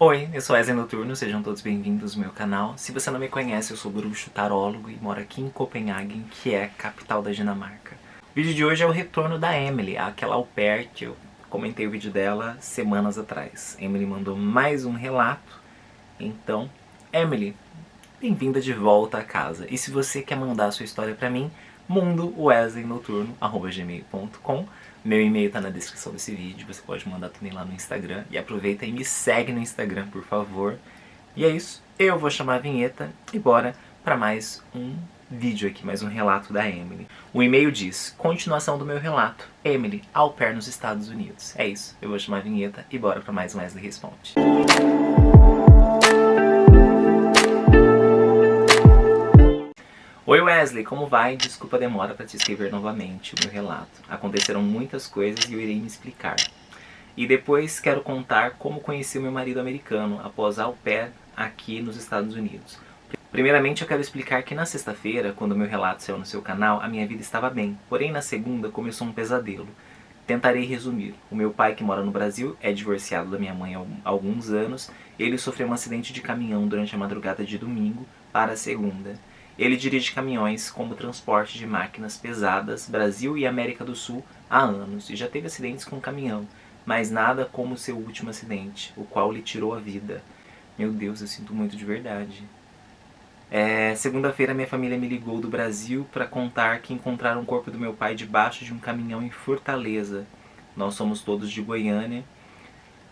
Oi, eu sou Wesley Noturno, sejam todos bem-vindos ao meu canal. Se você não me conhece, eu sou bruxo tarólogo e moro aqui em Copenhague, que é a capital da Dinamarca. O vídeo de hoje é o retorno da Emily, aquela au pair que eu comentei o vídeo dela semanas atrás. Emily mandou mais um relato, então, Emily, bem-vinda de volta a casa. E se você quer mandar a sua história pra mim, mundowesleynoturno@gmail.com. Meu e-mail tá na descrição desse vídeo, você pode mandar também lá no Instagram. E aproveita e me segue no Instagram, por favor. E é isso, eu vou chamar a vinheta e bora pra mais um vídeo aqui, mais um relato da Emily. O e-mail diz: continuação do meu relato, Emily, au pair nos Estados Unidos. É isso, eu vou chamar a vinheta e bora pra mais um Wesley Responde. Oi Wesley, como vai? Desculpa a demora para te escrever novamente o meu relato. Aconteceram muitas coisas e eu irei me explicar. E depois quero contar como conheci o meu marido americano após au pair aqui nos Estados Unidos. Primeiramente eu quero explicar que na sexta-feira, quando o meu relato saiu no seu canal, a minha vida estava bem. Porém na segunda começou um pesadelo. Tentarei resumir. O meu pai, que mora no Brasil, é divorciado da minha mãe há alguns anos. Ele sofreu um acidente de caminhão durante a madrugada de domingo para a segunda. Ele dirige caminhões como transporte de máquinas pesadas, Brasil e América do Sul, há anos, e já teve acidentes com caminhão, mas nada como o seu último acidente, o qual lhe tirou a vida. Meu Deus, eu sinto muito de verdade. Segunda-feira minha família me ligou do Brasil para contar que encontraram o corpo do meu pai debaixo de um caminhão em Fortaleza. Nós somos todos de Goiânia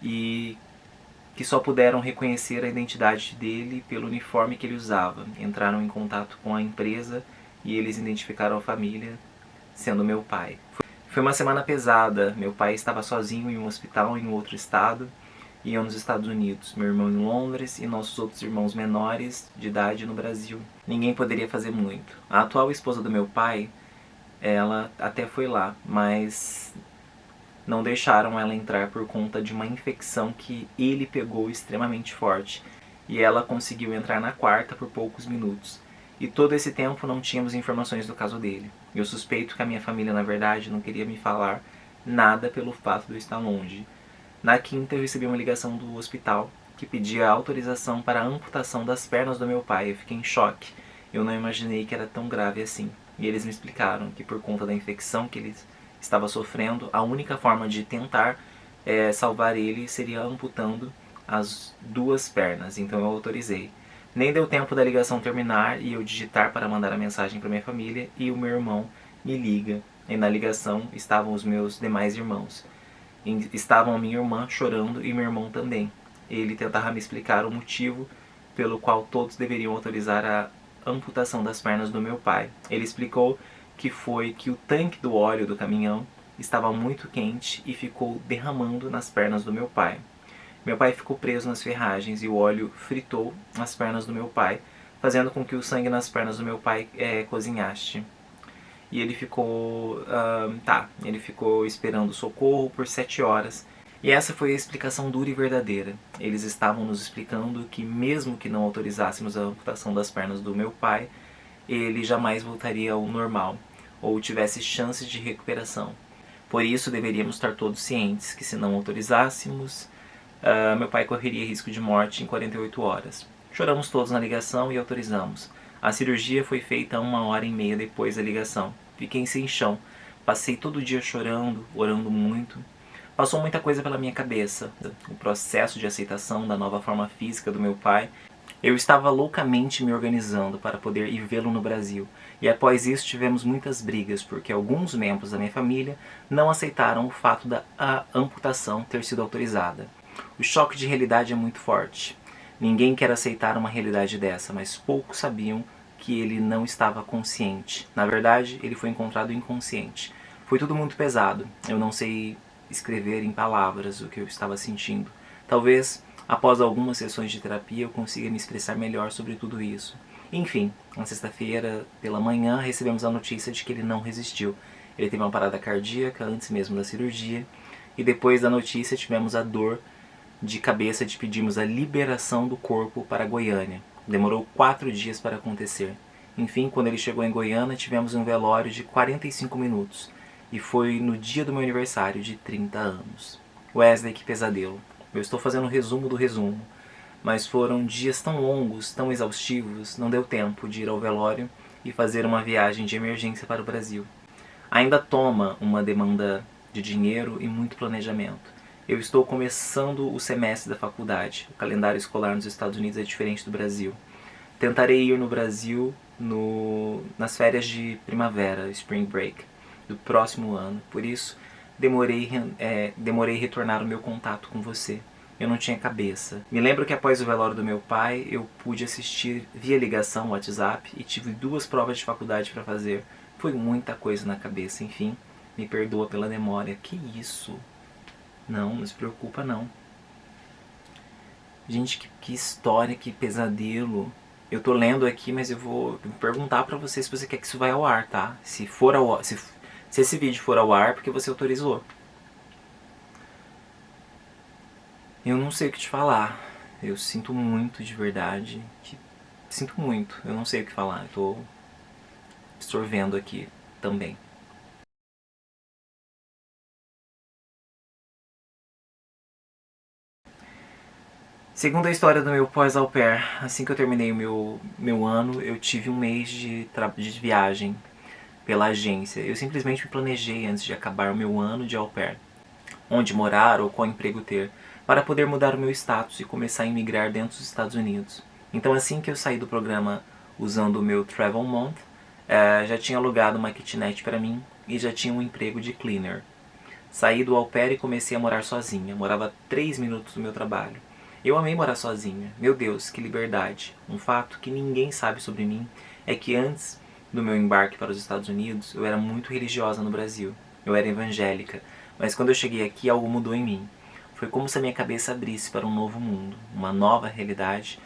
e que só puderam reconhecer a identidade dele pelo uniforme que ele usava. Entraram em contato com a empresa e eles identificaram a família, sendo meu pai. Foi uma semana pesada. Meu pai estava sozinho em um hospital em um outro estado e eu nos Estados Unidos. Meu irmão em Londres e nossos outros irmãos menores de idade no Brasil. Ninguém poderia fazer muito. A atual esposa do meu pai, ela até foi lá, mas não deixaram ela entrar por conta de uma infecção que ele pegou extremamente forte. E ela conseguiu entrar na quarta por poucos minutos. E todo esse tempo não tínhamos informações do caso dele. Eu suspeito que a minha família, na verdade, não queria me falar nada pelo fato de eu estar longe. Na quinta eu recebi uma ligação do hospital que pedia autorização para a amputação das pernas do meu pai. Eu fiquei em choque. Eu não imaginei que era tão grave assim. E eles me explicaram que por conta da infecção que eles estava sofrendo, a única forma de tentar salvar ele seria amputando as duas pernas, então eu autorizei. Nem deu tempo da ligação terminar e eu digitar para mandar a mensagem para minha família e o meu irmão me liga. E na ligação estavam os meus demais irmãos. Estavam a minha irmã chorando e meu irmão também. Ele tentava me explicar o motivo pelo qual todos deveriam autorizar a amputação das pernas do meu pai. Ele explicou que foi que o tanque do óleo do caminhão estava muito quente e ficou derramando nas pernas do meu pai. Meu pai ficou preso nas ferragens e o óleo fritou as pernas do meu pai, fazendo com que o sangue nas pernas do meu pai cozinhasse. E ele ficou, ele ficou esperando socorro por 7 horas. E essa foi a explicação dura e verdadeira. Eles estavam nos explicando que mesmo que não autorizássemos a amputação das pernas do meu pai, ele jamais voltaria ao normal, ou tivesse chances de recuperação. Por isso deveríamos estar todos cientes que se não autorizássemos, meu pai correria risco de morte em 48 horas. Choramos todos na ligação e autorizamos. A cirurgia foi feita 1h30 depois da ligação. Fiquei sem chão. Passei todo o dia chorando, orando muito. Passou muita coisa pela minha cabeça. O processo de aceitação da nova forma física do meu pai. Eu estava loucamente me organizando para poder ir vê-lo no Brasil. E após isso tivemos muitas brigas, porque alguns membros da minha família não aceitaram o fato da amputação ter sido autorizada. O choque de realidade é muito forte. Ninguém quer aceitar uma realidade dessa, mas poucos sabiam que ele não estava consciente. Na verdade, ele foi encontrado inconsciente. Foi tudo muito pesado. Eu não sei escrever em palavras o que eu estava sentindo. Talvez, após algumas sessões de terapia, eu consiga me expressar melhor sobre tudo isso. Enfim, na sexta-feira, pela manhã, recebemos a notícia de que ele não resistiu. Ele teve uma parada cardíaca antes mesmo da cirurgia. E depois da notícia, tivemos a dor de cabeça de pedirmos a liberação do corpo para Goiânia. Demorou 4 dias para acontecer. Enfim, quando ele chegou em Goiânia, tivemos um velório de 45 minutos. E foi no dia do meu aniversário de 30 anos. Wesley, que pesadelo. Eu estou fazendo um resumo do resumo. mas foram dias tão longos, tão exaustivos, não deu tempo de ir ao velório e fazer uma viagem de emergência para o Brasil. Ainda toma uma demanda de dinheiro e muito planejamento. Eu estou começando o semestre da faculdade. O calendário escolar nos Estados Unidos é diferente do Brasil. Tentarei ir no Brasil nas férias de primavera, Spring Break, do próximo ano. Por isso, demorei retornar o meu contato com você. Eu não tinha cabeça. Me lembro que após o velório do meu pai, eu pude assistir via ligação, WhatsApp, e tive 2 provas de faculdade para fazer. Foi muita coisa na cabeça, enfim. Me perdoa pela demora. Que isso? Não se preocupa não. Gente, que história, que pesadelo. Eu tô lendo aqui, mas eu vou perguntar pra você se você quer que isso vá ao ar, tá? Se esse vídeo for ao ar, porque você autorizou. Eu não sei o que te falar. Eu sinto muito de verdade. Sinto muito. Eu não sei o que falar. Eu tô absorvendo aqui também. Segundo a história do meu pós-au pair, assim que eu terminei o meu ano, eu tive um mês de viagem pela agência. Eu simplesmente me planejei antes de acabar o meu ano de au pair, onde morar ou qual emprego ter, para poder mudar o meu status e começar a imigrar dentro dos Estados Unidos. Então assim que eu saí do programa usando o meu Travel Month, já tinha alugado uma kitnet para mim e já tinha um emprego de cleaner. Saí do au pair e comecei a morar sozinha. Morava a 3 minutos do meu trabalho. Eu amei morar sozinha. Meu Deus, que liberdade. Um fato que ninguém sabe sobre mim é que antes do meu embarque para os Estados Unidos, eu era muito religiosa no Brasil. Eu era evangélica. Mas quando eu cheguei aqui, algo mudou em mim. Foi como se a minha cabeça abrisse para um novo mundo, uma nova realidade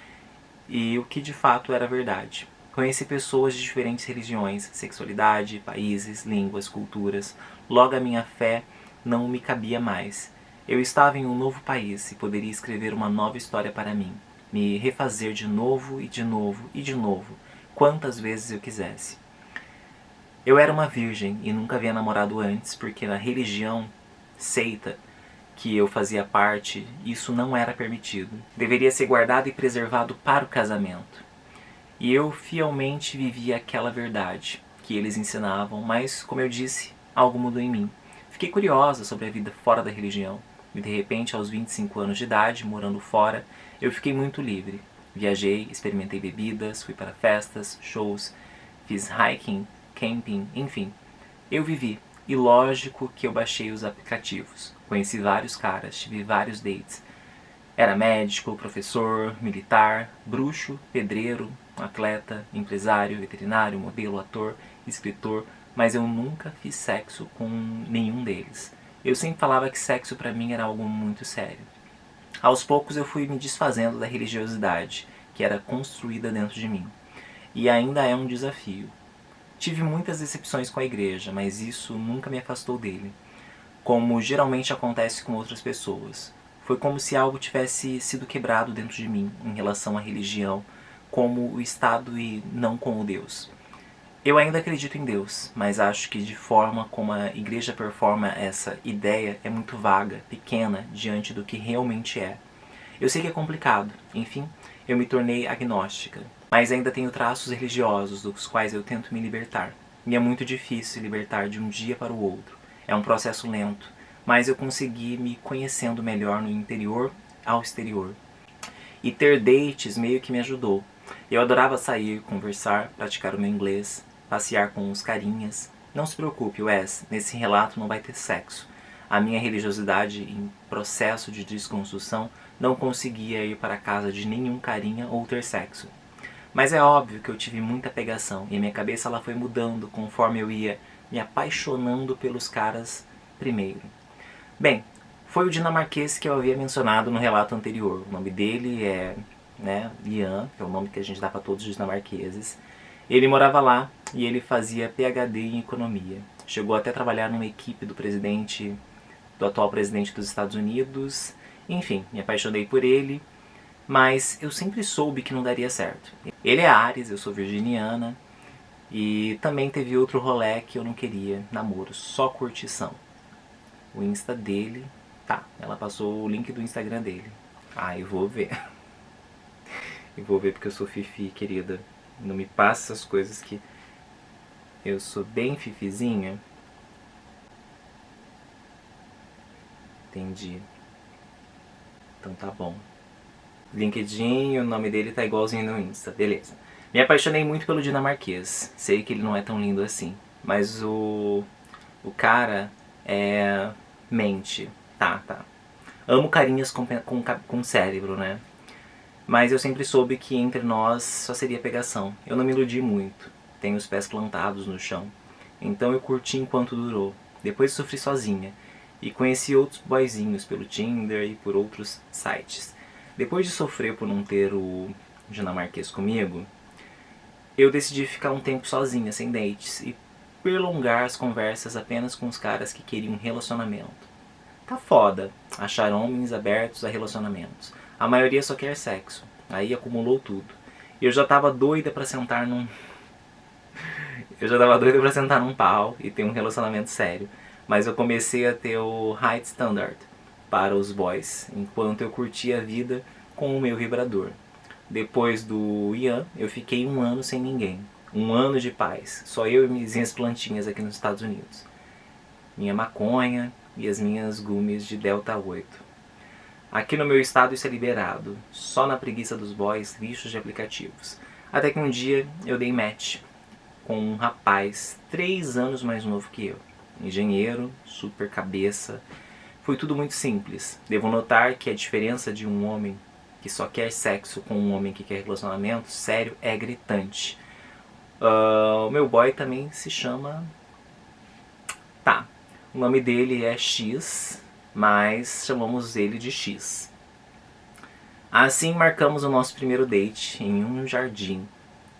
e o que de fato era verdade. Conheci pessoas de diferentes religiões, sexualidade, países, línguas, culturas. Logo a minha fé não me cabia mais. Eu estava em um novo país e poderia escrever uma nova história para mim, me refazer de novo e de novo e de novo, quantas vezes eu quisesse. Eu era uma virgem e nunca havia namorado antes, porque na religião, seita, que eu fazia parte, isso não era permitido. Deveria ser guardado e preservado para o casamento. E eu fielmente vivia aquela verdade que eles ensinavam, mas, como eu disse, algo mudou em mim. Fiquei curiosa sobre a vida fora da religião. E de repente, aos 25 anos de idade, morando fora, eu fiquei muito livre. Viajei, experimentei bebidas, fui para festas, shows, fiz hiking, camping, enfim. Eu vivi. E lógico que eu baixei os aplicativos. Conheci vários caras, tive vários dates. Era médico, professor, militar, bruxo, pedreiro, atleta, empresário, veterinário, modelo, ator, escritor, mas eu nunca fiz sexo com nenhum deles. Eu sempre falava que sexo pra mim era algo muito sério. Aos poucos eu fui me desfazendo da religiosidade que era construída dentro de mim. E ainda é um desafio. Tive muitas decepções com a igreja, mas isso nunca me afastou dele, como geralmente acontece com outras pessoas. Foi como se algo tivesse sido quebrado dentro de mim em relação à religião, como o Estado e não como Deus. Eu ainda acredito em Deus, mas acho que de forma como a igreja performa essa ideia é muito vaga, pequena, diante do que realmente é. Eu sei que é complicado, enfim, eu me tornei agnóstica, mas ainda tenho traços religiosos dos quais eu tento me libertar. E é muito difícil se libertar de um dia para o outro. É um processo lento, mas eu consegui me conhecendo melhor no interior ao exterior. E ter dates meio que me ajudou. Eu adorava sair, conversar, praticar o meu inglês, passear com os carinhas. Não se preocupe, Wes, nesse relato não vai ter sexo. A minha religiosidade em processo de desconstrução não conseguia ir para a casa de nenhum carinha ou ter sexo. Mas é óbvio que eu tive muita pegação e minha cabeça ela foi mudando conforme eu ia me apaixonando pelos caras primeiro. Bem, foi o dinamarquês que eu havia mencionado no relato anterior. O nome dele é Ian, que é o nome que a gente dá para todos os dinamarqueses. Ele morava lá e ele fazia PhD em economia. Chegou até a trabalhar numa equipe do atual presidente dos Estados Unidos. Enfim, me apaixonei por ele, mas eu sempre soube que não daria certo. Ele é Áries, eu sou virginiana, e também teve outro rolê que eu não queria, namoro, só curtição. O Insta dele, tá, ela passou o link do Instagram dele. Ah, eu vou ver. E vou ver porque eu sou fifi, querida. Não me passa essas coisas que eu sou bem fifizinha. Entendi. Então tá bom. LinkedIn, o nome dele tá igualzinho no Insta, beleza. Me apaixonei muito pelo dinamarquês. Sei que ele não é tão lindo assim. Mas o cara é mente. Tá. Amo carinhas com cérebro, né? Mas eu sempre soube que entre nós só seria pegação. Eu não me iludi muito. Tenho os pés plantados no chão. Então eu curti enquanto durou. Depois sofri sozinha. E conheci outros boyzinhos pelo Tinder e por outros sites. Depois de sofrer por não ter o dinamarquês comigo, eu decidi ficar um tempo sozinha, sem dates, e prolongar as conversas apenas com os caras que queriam um relacionamento. Tá foda achar homens abertos a relacionamentos. A maioria só quer sexo. Aí acumulou tudo. E eu já tava doida pra sentar num... Eu já tava doida pra sentar num pau e ter um relacionamento sério. Mas eu comecei a ter o high standard para os boys, enquanto eu curtia a vida com o meu vibrador. Depois do Ian, eu fiquei 1 ano sem ninguém. 1 ano de paz. Só eu e minhas plantinhas aqui nos Estados Unidos. Minha maconha e as minhas gummies de Delta 8. Aqui no meu estado isso é liberado. Só na preguiça dos boys, lixos de aplicativos. Até que um dia eu dei match com um rapaz 3 anos mais novo que eu. Engenheiro, super cabeça. Foi tudo muito simples. Devo notar que a diferença de um homem que só quer sexo com um homem que quer relacionamento sério é gritante. O meu boy também se chama... Tá, o nome dele é X, mas chamamos ele de X. Assim marcamos o nosso primeiro date em um jardim.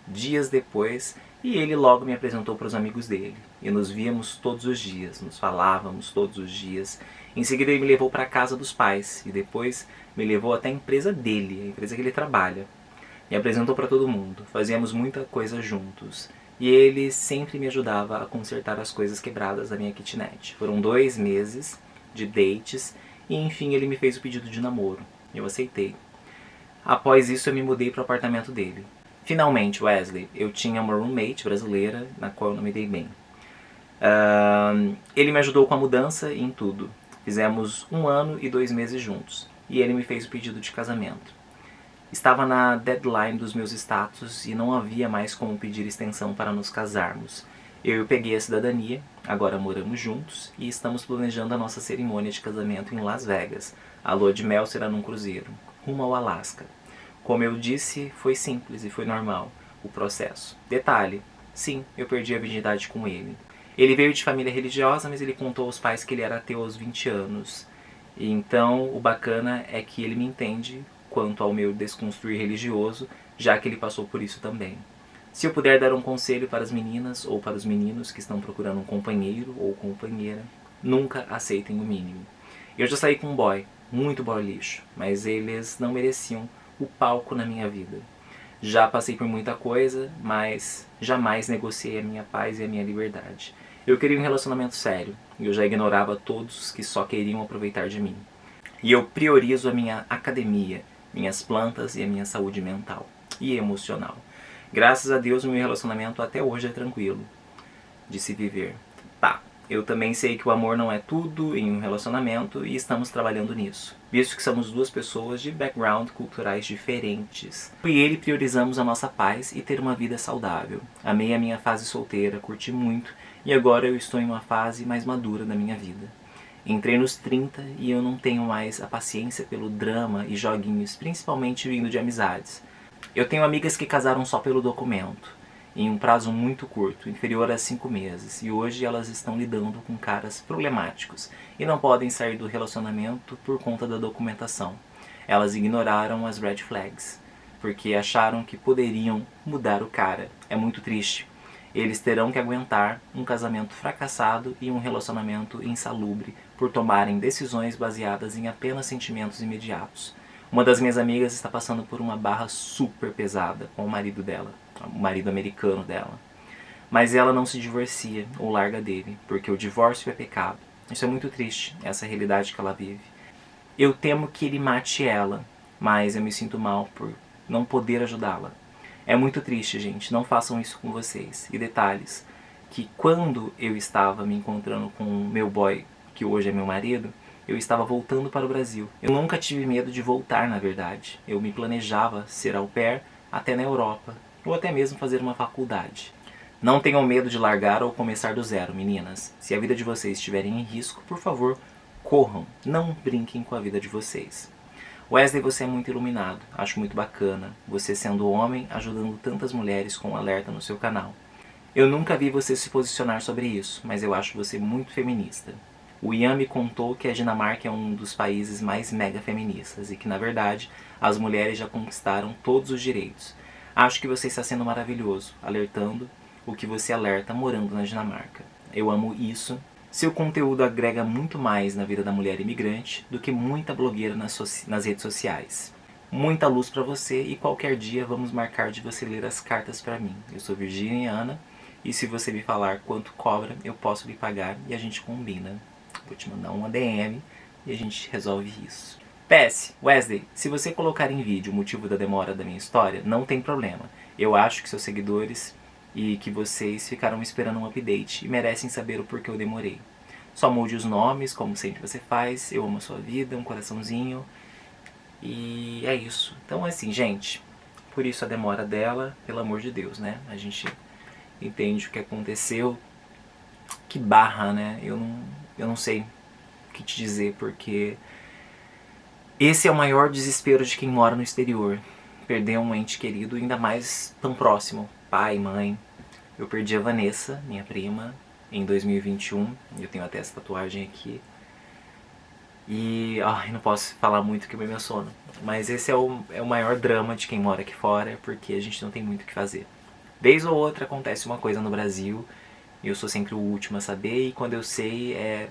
Dias depois, e ele logo me apresentou para os amigos dele. E nos víamos todos os dias, nos falávamos todos os dias. Em seguida ele me levou para a casa dos pais e depois me levou até a empresa dele, a empresa que ele trabalha. Me apresentou para todo mundo, fazíamos muita coisa juntos. E ele sempre me ajudava a consertar as coisas quebradas da minha kitnet. Foram 2 meses de dates e enfim ele me fez o pedido de namoro. Eu aceitei. Após isso eu me mudei para o apartamento dele. Finalmente, Wesley, eu tinha uma roommate brasileira na qual eu não me dei bem. Ele me ajudou com a mudança e em tudo. Fizemos 1 ano e 2 meses juntos. E ele me fez o pedido de casamento. Estava na deadline dos meus status e não havia mais como pedir extensão para nos casarmos. Eu peguei a cidadania, agora moramos juntos e estamos planejando a nossa cerimônia de casamento em Las Vegas. A lua de mel será num cruzeiro, rumo ao Alasca. Como eu disse, foi simples e foi normal o processo. Detalhe, sim, eu perdi a virgindade com ele. Ele veio de família religiosa, mas ele contou aos pais que ele era ateu aos 20 anos. E então, o bacana é que ele me entende quanto ao meu desconstruir religioso, já que ele passou por isso também. Se eu puder dar um conselho para as meninas ou para os meninos que estão procurando um companheiro ou companheira, nunca aceitem o mínimo. Eu já saí com um boy, muito boy lixo, mas eles não mereciam o palco na minha vida. Já passei por muita coisa, mas jamais negociei a minha paz e a minha liberdade. Eu queria um relacionamento sério, e eu já ignorava todos que só queriam aproveitar de mim. E eu priorizo a minha academia, minhas plantas e a minha saúde mental e emocional. Graças a Deus o meu relacionamento até hoje é tranquilo de se viver. Tá, eu também sei que o amor não é tudo em um relacionamento e estamos trabalhando nisso, visto que somos 2 pessoas de background culturais diferentes. Eu e ele priorizamos a nossa paz e ter uma vida saudável. Amei a minha fase solteira, curti muito e agora eu estou em uma fase mais madura da minha vida. Entrei nos 30 e eu não tenho mais a paciência pelo drama e joguinhos, principalmente vindo de amizades. Eu tenho amigas que casaram só pelo documento, em um prazo muito curto, inferior a 5 meses, e hoje elas estão lidando com caras problemáticos e não podem sair do relacionamento por conta da documentação. Elas ignoraram as red flags, porque acharam que poderiam mudar o cara. É muito triste. Eles terão que aguentar um casamento fracassado e um relacionamento insalubre por tomarem decisões baseadas em apenas sentimentos imediatos. Uma das minhas amigas está passando por uma barra super pesada com o marido dela, o marido americano dela. Mas ela não se divorcia ou larga dele, porque o divórcio é pecado. Isso é muito triste, essa é a realidade que ela vive. Eu temo que ele mate ela, mas eu me sinto mal por não poder ajudá-la. É muito triste, gente, não façam isso com vocês. E detalhes, que quando eu estava me encontrando com o meu boy, que hoje é meu marido, eu estava voltando para o Brasil. Eu nunca tive medo de voltar, na verdade. Eu me planejava ser au pair até na Europa, ou até mesmo fazer uma faculdade. Não tenham medo de largar ou começar do zero, meninas. Se a vida de vocês estiver em risco, por favor, corram. Não brinquem com a vida de vocês. Wesley, você é muito iluminado. Acho muito bacana. Você sendo homem, ajudando tantas mulheres com um alerta no seu canal. Eu nunca vi você se posicionar sobre isso, mas eu acho você muito feminista. O Ian me contou que a Dinamarca é um dos países mais mega feministas e que, na verdade, as mulheres já conquistaram todos os direitos. Acho que você está sendo maravilhoso, alertando o que você alerta morando na Dinamarca. Eu amo isso. Seu conteúdo agrega muito mais na vida da mulher imigrante do que muita blogueira nas redes sociais. Muita luz pra você e qualquer dia vamos marcar de você ler as cartas pra mim. Eu sou virginiana e se você me falar quanto cobra, eu posso lhe pagar e a gente combina. Vou te mandar uma DM e a gente resolve isso. PS, Wesley, se você colocar em vídeo o motivo da demora da minha história, não tem problema. Eu acho que seus seguidores e que vocês ficaram esperando um update e merecem saber o porquê eu demorei. Só mude os nomes, como sempre você faz. Eu amo a sua vida, um coraçãozinho. E é isso. Então assim, gente, por isso a demora dela, pelo amor de Deus, né? A gente entende o que aconteceu. Que barra, né? Eu não sei o que te dizer, porque esse é o maior desespero de quem mora no exterior. Perder um ente querido, ainda mais tão próximo. Pai, mãe. Eu perdi a Vanessa, minha prima, em 2021. Eu tenho até essa tatuagem aqui. E não posso falar muito que eu me emociono. Mas esse é o maior drama de quem mora aqui fora, porque a gente não tem muito o que fazer. Vez ou outra acontece uma coisa no Brasil, e eu sou sempre o último a saber, e quando eu sei,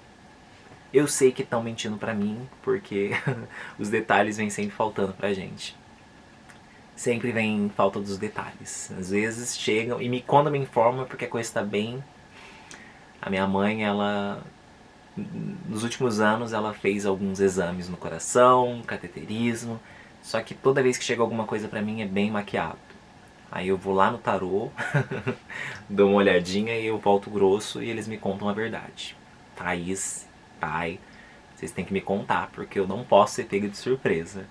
eu sei que estão mentindo pra mim, porque os detalhes vêm sempre faltando pra gente. Sempre vem falta dos detalhes. Às vezes chegam, e quando me informam é porque a coisa está bem. A minha mãe, ela nos últimos anos, ela fez alguns exames no coração, cateterismo, só que toda vez que chega alguma coisa pra mim é bem maquiado. Aí eu vou lá no tarô, dou uma olhadinha e eu volto grosso e eles me contam a verdade. Thaís, pai, vocês têm que me contar, porque eu não posso ser pego de surpresa.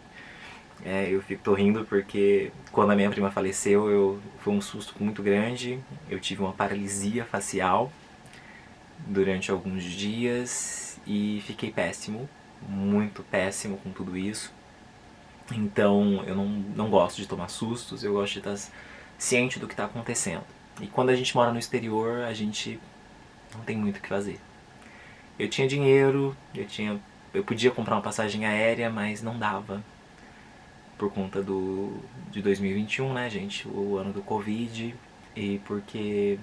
Eu tô rindo porque quando a minha prima faleceu, foi um susto muito grande. Eu tive uma paralisia facial durante alguns dias e fiquei péssimo, muito péssimo com tudo isso. Então eu não gosto de tomar sustos, eu gosto de estar ciente do que está acontecendo. E quando a gente mora no exterior, a gente não tem muito o que fazer. Eu tinha dinheiro, eu podia comprar uma passagem aérea, mas não dava. Por conta de 2021, né, gente? O ano do Covid. E porque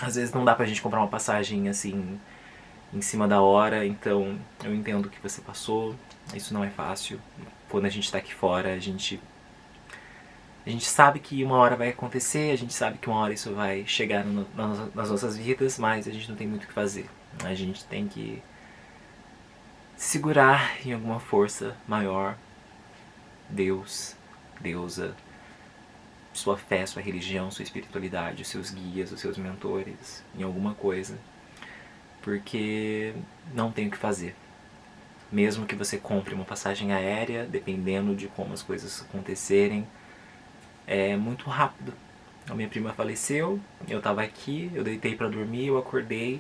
às vezes não dá pra gente comprar uma passagem assim em cima da hora. Então eu entendo o que você passou. Isso não é fácil. Quando a gente tá aqui fora, a gente sabe que uma hora vai acontecer. A gente sabe que uma hora isso vai chegar nas nossas vidas. Mas a gente não tem muito o que fazer. A gente tem que segurar em alguma força maior. Deus, deusa, sua fé, sua religião, sua espiritualidade, os seus guias, os seus mentores, em alguma coisa. Porque não tem o que fazer. Mesmo que você compre uma passagem aérea, dependendo de como as coisas acontecerem, é muito rápido. A minha prima faleceu, eu tava aqui, eu deitei pra dormir, eu acordei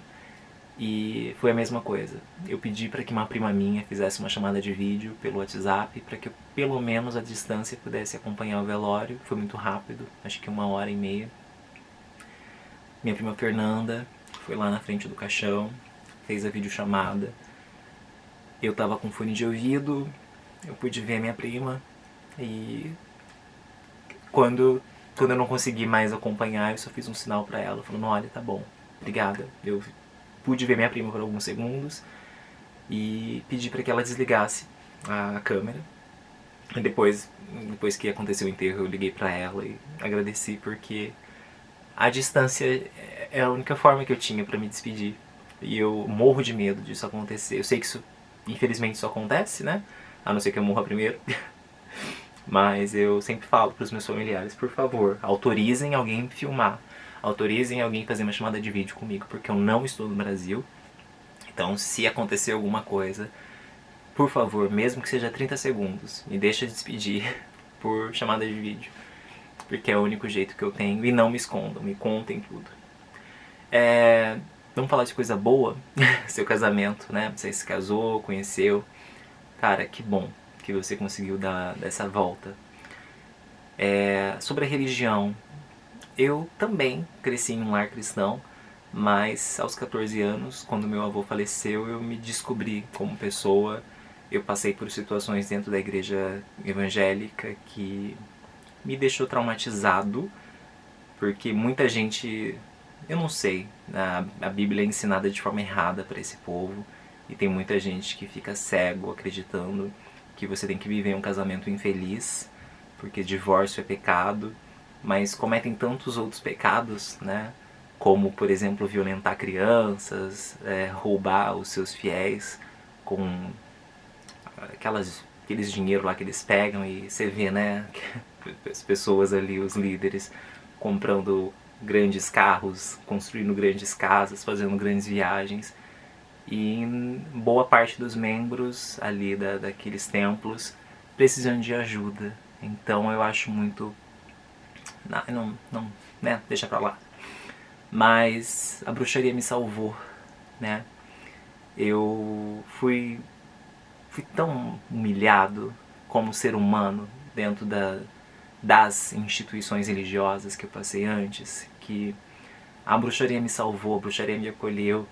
e foi a mesma coisa. Eu pedi para que uma prima minha fizesse uma chamada de vídeo pelo WhatsApp para que eu, pelo menos à distância, pudesse acompanhar o velório. Foi muito rápido, acho que 1h30. Minha prima Fernanda foi lá na frente do caixão, fez a videochamada. Eu tava com fone de ouvido, eu pude ver a minha prima e quando eu não consegui mais acompanhar, eu só fiz um sinal para ela, falando: olha, tá bom, obrigada. Eu pude ver minha prima por alguns segundos e pedi para que ela desligasse a câmera. E depois que aconteceu o enterro, eu liguei para ela e agradeci, porque a distância é a única forma que eu tinha para me despedir. E eu morro de medo disso acontecer. Eu sei que isso, infelizmente, isso acontece, né? A não ser que eu morra primeiro. Mas eu sempre falo para os meus familiares, por favor, autorizem alguém me filmar, autorizem alguém fazer uma chamada de vídeo comigo, porque eu não estou no Brasil. Então, se acontecer alguma coisa, por favor, mesmo que seja 30 segundos, me deixa despedir por chamada de vídeo, porque é o único jeito que eu tenho. E não me escondam, me contem tudo. Vamos falar de coisa boa? Seu casamento, né? Você se casou, conheceu. Cara, que bom que você conseguiu dar essa volta. Sobre a religião, eu também cresci em um lar cristão, mas aos 14 anos, quando meu avô faleceu, eu me descobri como pessoa. Eu passei por situações dentro da igreja evangélica que me deixou traumatizado, porque muita gente, eu não sei, a Bíblia é ensinada de forma errada para esse povo, e tem muita gente que fica cego acreditando que você tem que viver um casamento infeliz, porque divórcio é pecado, mas cometem tantos outros pecados, né? Como, por exemplo, violentar crianças, roubar os seus fiéis com aqueles dinheiro lá que eles pegam, e você vê, né, as pessoas ali, os líderes, comprando grandes carros, construindo grandes casas, fazendo grandes viagens, e boa parte dos membros ali daqueles templos precisando de ajuda. Então eu acho muito... não, né, deixa pra lá. Mas a bruxaria me salvou, né? Eu fui tão humilhado como ser humano dentro das instituições religiosas que eu passei antes, que a bruxaria me salvou, a bruxaria me acolheu,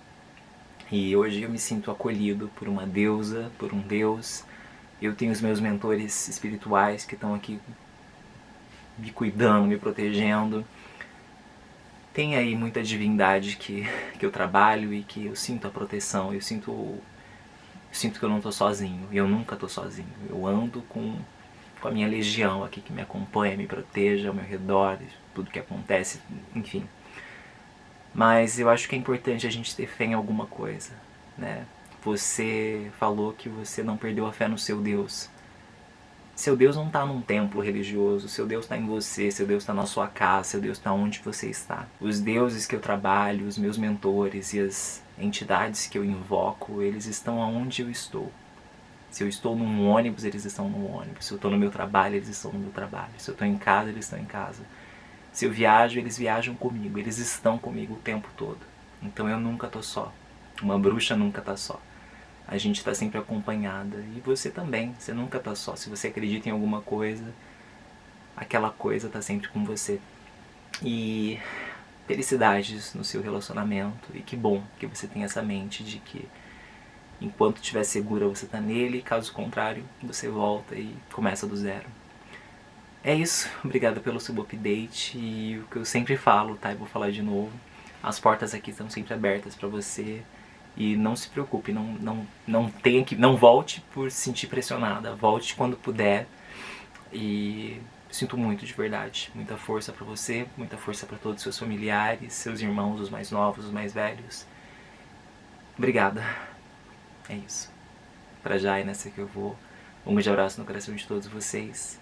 e hoje eu me sinto acolhido por uma deusa, por um deus. Eu tenho os meus mentores espirituais que estão aqui me cuidando, me protegendo. Tem aí muita divindade que eu trabalho e que eu sinto a proteção, eu sinto que eu não estou sozinho, e eu nunca estou sozinho. Eu ando com a minha legião aqui que me acompanha, me protege ao meu redor, tudo que acontece, enfim. Mas eu acho que é importante a gente ter fé em alguma coisa, né? Você falou que você não perdeu a fé no seu Deus. Seu Deus não está num templo religioso, seu Deus está em você, seu Deus está na sua casa, seu Deus está onde você está. Os deuses que eu trabalho, os meus mentores e as entidades que eu invoco, eles estão aonde eu estou. Se eu estou num ônibus, eles estão no ônibus. Se eu estou no meu trabalho, eles estão no meu trabalho. Se eu estou em casa, eles estão em casa. Se eu viajo, eles viajam comigo. Eles estão comigo o tempo todo. Então eu nunca estou só. Uma bruxa nunca está só. A gente está sempre acompanhada. E você também. Você nunca está só. Se você acredita em alguma coisa, aquela coisa está sempre com você. E felicidades no seu relacionamento. E que bom que você tem essa mente de que enquanto estiver segura você está nele, caso contrário você volta e começa do zero. É isso, obrigado pelo seu update, e o que eu sempre falo, tá? Eu vou falar de novo, as portas aqui estão sempre abertas para você, e não se preocupe, não volte por se sentir pressionada, volte quando puder, e sinto muito de verdade, muita força para você, muita força para todos os seus familiares, seus irmãos, os mais novos, os mais velhos. Obrigada. É isso. Pra já é nessa que eu vou. Um grande abraço no coração de todos vocês.